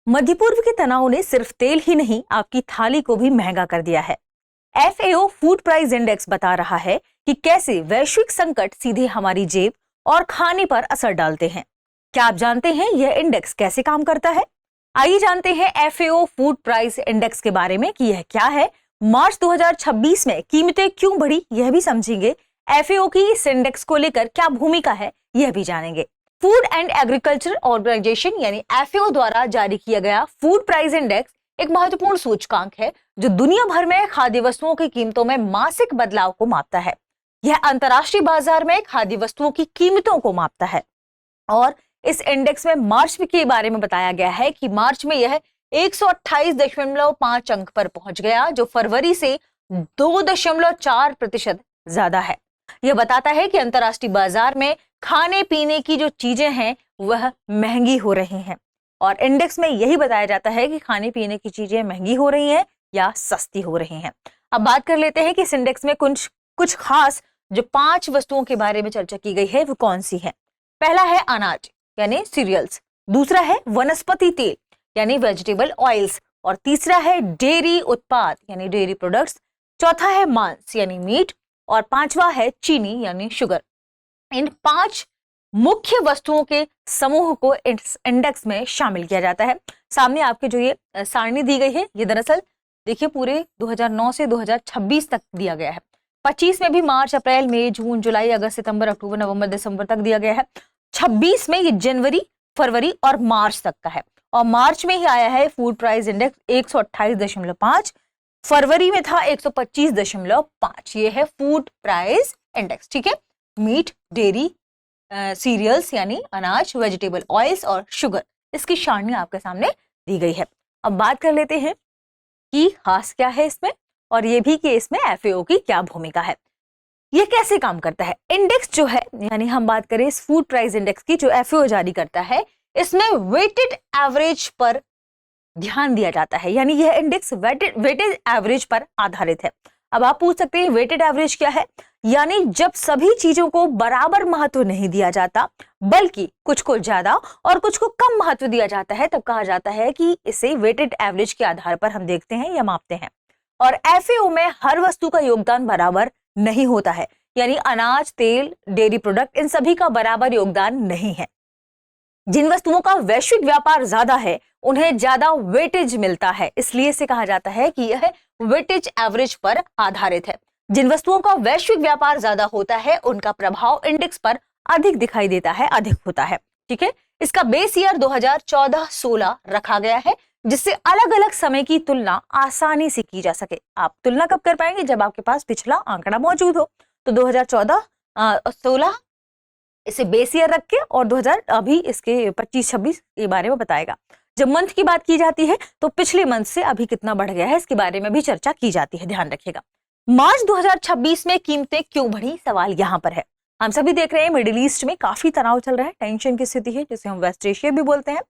मध्य पूर्व के तनाव ने सिर्फ तेल ही नहीं आपकी थाली को भी महंगा कर दिया है। FAO फूड प्राइस इंडेक्स बता रहा है कि कैसे वैश्विक संकट सीधे हमारी जेब और खाने पर असर डालते हैं। क्या आप जानते हैं यह इंडेक्स कैसे काम करता है? आइए जानते हैं FAO फूड प्राइस इंडेक्स के बारे में कि यह क्या है, मार्च 2026 में कीमतें क्यों बढ़ी यह भी समझेंगे। FAO की इस इंडेक्स को लेकर क्या भूमिका है यह भी जानेंगे। फूड एंड एग्रीकल्चर ऑर्गेनाइजेशन यानी FAO द्वारा जारी किया गया फूड प्राइस इंडेक्स एक महत्वपूर्ण सूचकांक है जो दुनिया भर में खाद्य वस्तुओं की कीमतों में मासिक बदलाव को मापता है। यह अंतर्राष्ट्रीय बाजार में खाद्य वस्तुओं की कीमतों को मापता है और इस इंडेक्स में मार्च के बारे में बताया गया है कि मार्च में यह 128.5 अंक पर पहुंच गया, जो फरवरी से 2.4% ज्यादा है। यह बताता है कि अंतर्राष्ट्रीय बाजार में खाने पीने की जो चीजें हैं वह महंगी हो रही हैं और इंडेक्स में यही बताया जाता है कि खाने पीने की चीजें महंगी हो रही हैं या सस्ती हो रही हैं। अब बात कर लेते हैं कि इस इंडेक्स में कुछ खास जो 5 वस्तुओं के बारे में चर्चा की गई है वो कौन सी है। पहला है अनाज यानी सीरियल्स, दूसरा है वनस्पति तेल यानी वेजिटेबल ऑयल्स और तीसरा है डेयरी उत्पाद यानी डेयरी प्रोडक्ट्स, चौथा है मांस यानी मीट और पांचवा है चीनी यानी शुगर। इन 5 मुख्य वस्तुओं के समूह को इंडेक्स में शामिल किया जाता है। सामने आपके जो ये सारणी दी गई है ये दरअसल देखिए पूरे 2009 से 2026 तक दिया गया है। 25 में भी मार्च, अप्रैल, मई, जून, जुलाई, अगस्त, सितंबर, अक्टूबर, नवंबर, दिसंबर तक दिया गया है। 26 में ये जनवरी, फरवरी और मार्च तक का है और मार्च में ही आया है फूड प्राइस इंडेक्स 128.5, फरवरी में था 125.5। ये है फूड प्राइस इंडेक्स, ठीक है। मीट, डेयरी, सीरियल्स यानी अनाज, वेजिटेबल ऑयल्स और शुगर, इसकी सारणी आपके सामने दी गई है। अब बात कर लेते हैं कि खास क्या है इसमें और ये भी कि इसमें FAO की क्या भूमिका है, ये कैसे काम करता है। इंडेक्स जो है यानी हम बात करें इस फूड प्राइस इंडेक्स की जो FAO जारी करता है, इसमें वेटेड एवरेज पर ध्यान दिया जाता है, यानी यह इंडेक्स वेटेड एवरेज पर आधारित है। अब आप पूछ सकते हैं वेटेड एवरेज क्या है, यानी जब सभी चीजों को बराबर महत्व नहीं दिया जाता बल्कि कुछ को ज्यादा और कुछ को कम महत्व दिया जाता है, तब कहा जाता है कि इसे वेटेड एवरेज के आधार पर हम देखते हैं या मापते हैं। और FAO में हर वस्तु का योगदान बराबर नहीं होता है, यानी अनाज, तेल, डेयरी प्रोडक्ट इन सभी का बराबर योगदान नहीं है। जिन वस्तुओं का वैश्विक व्यापार ज्यादा है उन्हें ज्यादा वेटेज मिलता है, इसलिए इसे कहा जाता है कि यह वेटेज एवरेज पर आधारित है। जिन वस्तुओं का वैश्विक व्यापार ज्यादा होता है उनका प्रभाव इंडेक्स पर अधिक दिखाई देता है, अधिक होता है, ठीक है। इसका बेस ईयर 2014-16 रखा गया है जिससे अलग अलग समय की तुलना आसानी से की जा सके। आप तुलना कब कर पाएंगे, जब आपके पास पिछला आंकड़ा मौजूद हो। तो 2014-16 इसे बेस ईयर रख के और 2000 अभी इसके 25-26 के बारे में बताएगा। जब मंथ की बात की जाती है तो पिछले मंथ से अभी कितना बढ़ गया है इसके बारे में भी चर्चा की जाती है, ध्यान रखिएगा। मार्च 2026 में कीमतें क्यों बढ़ी, सवाल यहाँ पर है। हम सभी देख रहे हैं मिडिल ईस्ट में काफी तनाव चल रहा है, टेंशन की स्थिति है जिसे हम वेस्ट एशिया भी बोलते हैं।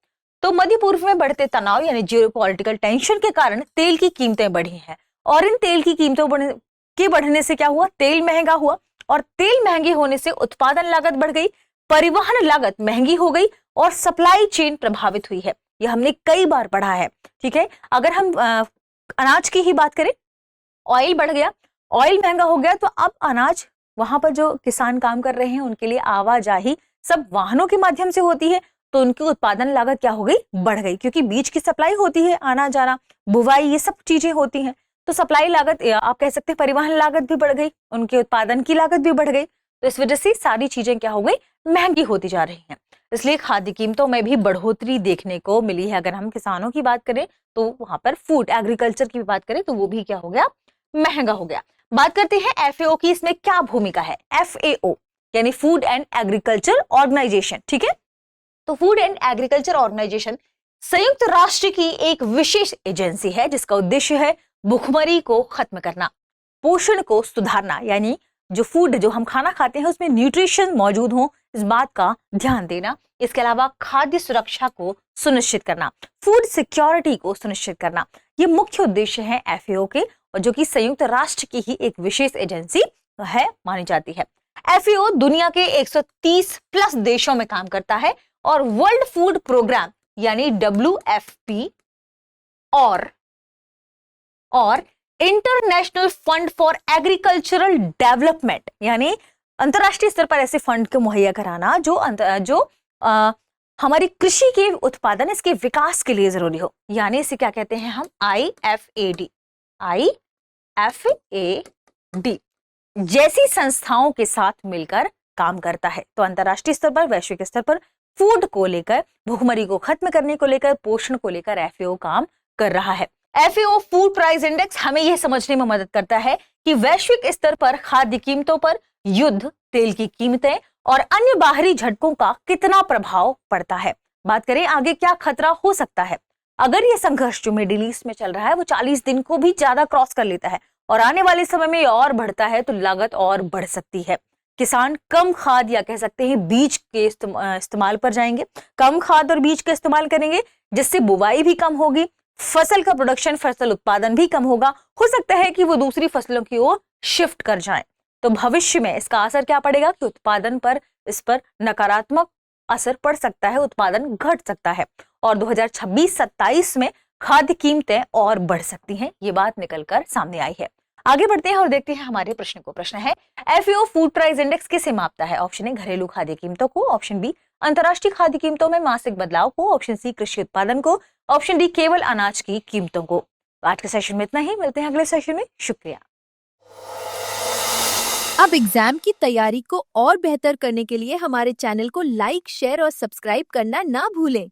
तो मध्य पूर्व में बढ़ते तनाव यानी जियोपॉलिटिकल टेंशन के कारण तेल की कीमतें बढ़ी हैं और इन तेल की कीमतों के बढ़ने से क्या हुआ, तेल महंगा हुआ और तेल महंगे होने से उत्पादन लागत बढ़ गई, परिवहन लागत महंगी हो गई और सप्लाई चेन प्रभावित हुई है। यह हमने कई बार पढ़ा है, ठीक है। अगर हम अनाज की ही बात करें, ऑयल बढ़ गया, ऑयल महंगा हो गया तो अब अनाज वहां पर जो किसान काम कर रहे हैं उनके लिए आवाजाही सब वाहनों के माध्यम से होती है, तो उनकी उत्पादन लागत क्या हो गई, बढ़ गई, क्योंकि बीज की सप्लाई होती है, आना जाना, बुवाई, ये सब चीजें होती हैं। तो सप्लाई लागत, आप कह सकते हैं परिवहन लागत भी बढ़ गई, उनके उत्पादन की लागत भी बढ़ गई। तो इस वजह से सारी चीजें क्या हो गई, महंगी होती जा रही हैं। इसलिए खाद्य कीमतों में भी बढ़ोतरी देखने को मिली है। अगर हम किसानों की बात करें तो वहां पर फूड एग्रीकल्चर की बात करें तो वो भी क्या हो गया, महंगा हो गया। बात करते हैं FAO की, इसमें क्या भूमिका है। FAO यानी फूड एंड एग्रीकल्चर ऑर्गेनाइजेशन, ठीक है। तो फूड एंड एग्रीकल्चर ऑर्गेनाइजेशन संयुक्त राष्ट्र की एक विशेष एजेंसी है जिसका उद्देश्य है भूखमरी को खत्म करना, पोषण को सुधारना, यानी जो फूड जो हम खाना खाते हैं उसमें न्यूट्रिशन मौजूद हो इस बात का ध्यान देना। इसके अलावा खाद्य सुरक्षा को सुनिश्चित करना, फूड सिक्योरिटी को सुनिश्चित करना, ये मुख्य उद्देश्य है FAO के और जो कि संयुक्त राष्ट्र की ही एक विशेष एजेंसी है मानी जाती है। FAO दुनिया के 130 प्लस देशों में काम करता है और वर्ल्ड फूड प्रोग्राम यानी WFP और international fund for agricultural development, यानी अंतरराष्ट्रीय स्तर पर ऐसे फंड को मुहैया कराना जो हमारी कृषि के उत्पादन, इसके विकास के लिए जरूरी हो, यानी इसे क्या कहते हैं हम, IFAD जैसी संस्थाओं के साथ मिलकर काम करता है। तो अंतरराष्ट्रीय स्तर पर, वैश्विक स्तर पर फूड को लेकर, भूखमरी को खत्म करने को लेकर, पोषण को लेकर FAO काम कर रहा है। FAO फूड प्राइस इंडेक्स हमें यह समझने में मदद करता है कि वैश्विक स्तर पर खाद्य कीमतों पर युद्ध, तेल की कीमतें और अन्य बाहरी झटकों का कितना प्रभाव पड़ता है। बात करें आगे क्या खतरा हो सकता है। अगर यह संघर्ष जो मिडिल ईस्ट में चल रहा है वो 40 दिन को भी ज्यादा क्रॉस कर लेता है और आने वाले समय में और बढ़ता है तो लागत और बढ़ सकती है। किसान कम खाद या कह सकते हैं बीज के इस्तेमाल पर जाएंगे, कम खाद और बीज का इस्तेमाल करेंगे, जिससे बुवाई भी कम होगी, फसल का प्रोडक्शन, फसल उत्पादन भी कम होगा। हो सकता है कि वो दूसरी फसलों की ओर शिफ्ट कर जाएं। तो भविष्य में इसका असर क्या पड़ेगा कि उत्पादन पर, इस पर नकारात्मक असर पड़ सकता है, उत्पादन घट सकता है और 2026-27 में खाद्य कीमतें और बढ़ सकती हैं। ये बात निकलकर सामने आई है। आगे बढ़ते हैं और देखते हैं हमारे प्रश्न को। प्रश्न है, FAO फूड प्राइस इंडेक्स किसे मापता है? ऑप्शन ए घरेलू खाद्य कीमतों को, ऑप्शन बी अंतरराष्ट्रीय खाद्य कीमतों में मासिक बदलाव को, ऑप्शन सी कृषि उत्पादन को, ऑप्शन डी केवल अनाज की कीमतों को। आज के सेशन में इतना ही, मिलते हैं अगले सेशन में। शुक्रिया। अब एग्जाम की तैयारी को और बेहतर करने के लिए हमारे चैनल को लाइक, शेयर और सब्सक्राइब करना ना भूलें।